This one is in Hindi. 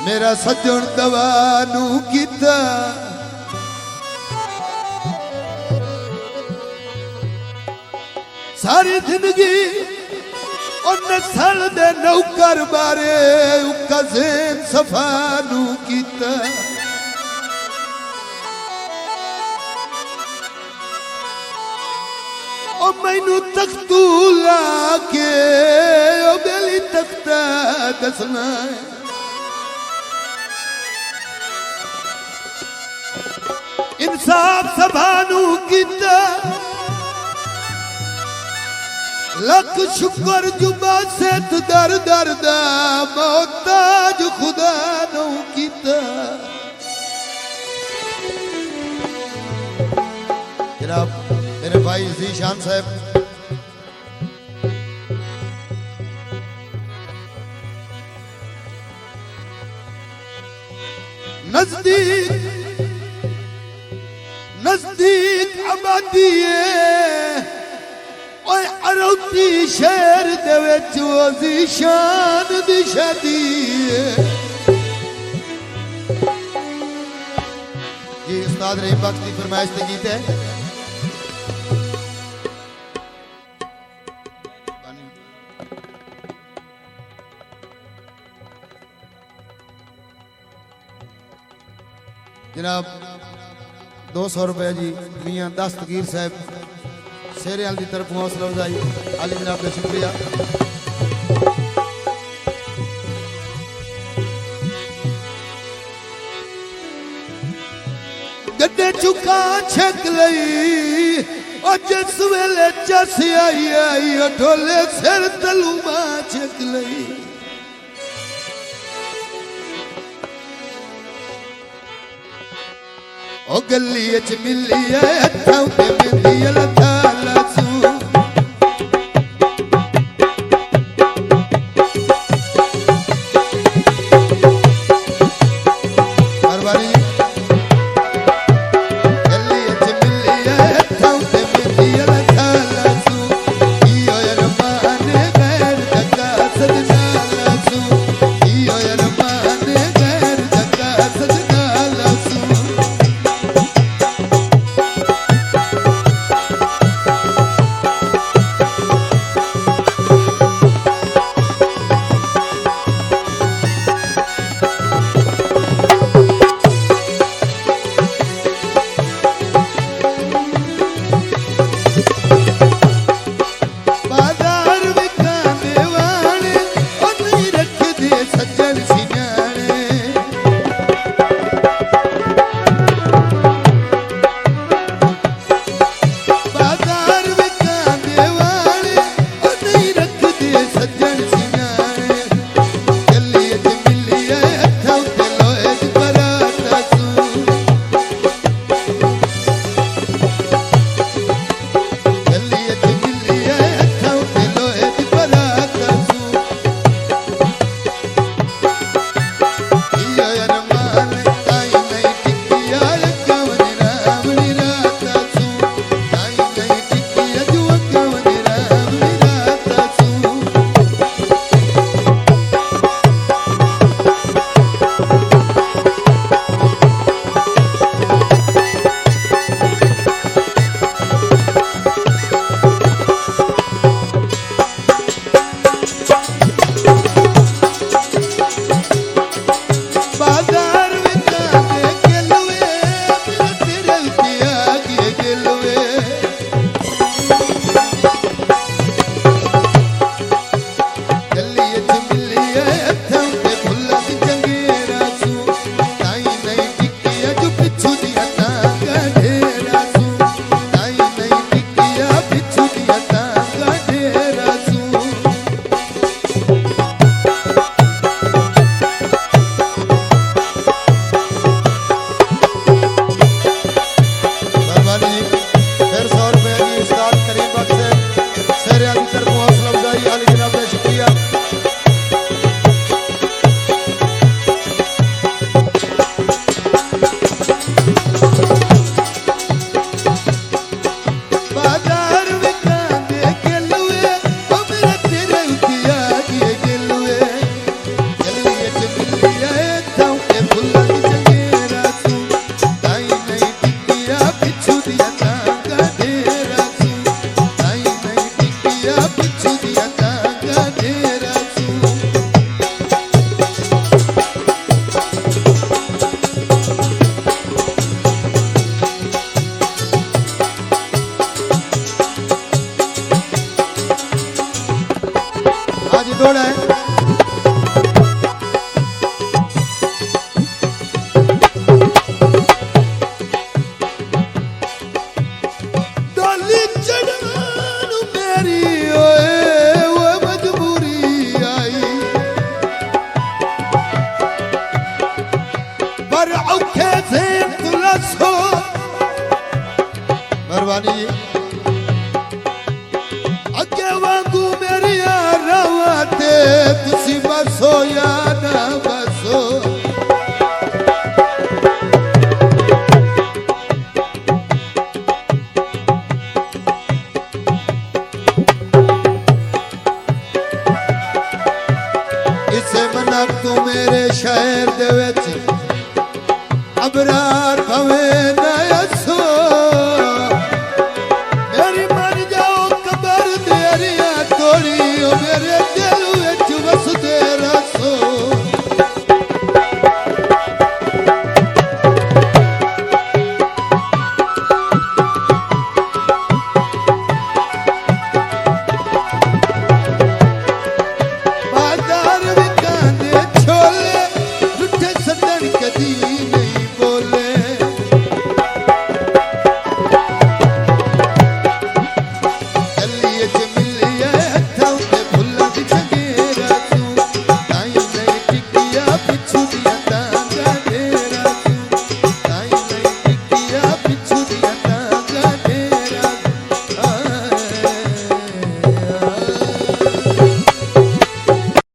मेरा सज्जन दवा नू कीता सारी जिंदगी और नस्ल दे नौकर बारे उका ज़ेन सफा नू कीता ओ मैनू तख्तू ला के ओ बेली तख्ता दसना इंसाफ सभानू कीता लख शुक्र जुबा से दर दर दा मोहताज खुदा नू कीता जनाब मेरे भाई ज़ीशान साहब नजदीक नजदीक आबादी ओए अरौती शहर दे विच ज़ीशान दी शादी जी उस्ताद रहीम बख्श की फरमाइश ते गीत है जनाब 200 रुपये जी मियाँ दस्तगीर साहब शेरेवाल की तरफ हौसला अफजाई आली जनाब का शुक्रिया गड्डे चुका छक लई और जिस वेले चस आई आई ढोले सिर तलूमा छक लई ओ गली च मिली है हथां ते मेहंदी लथा लासू मेहरबानी जी अगे वांगू मेरी रावते तुसी बसो या ना बसो तू मेरे शहर दे विच अबरार भवे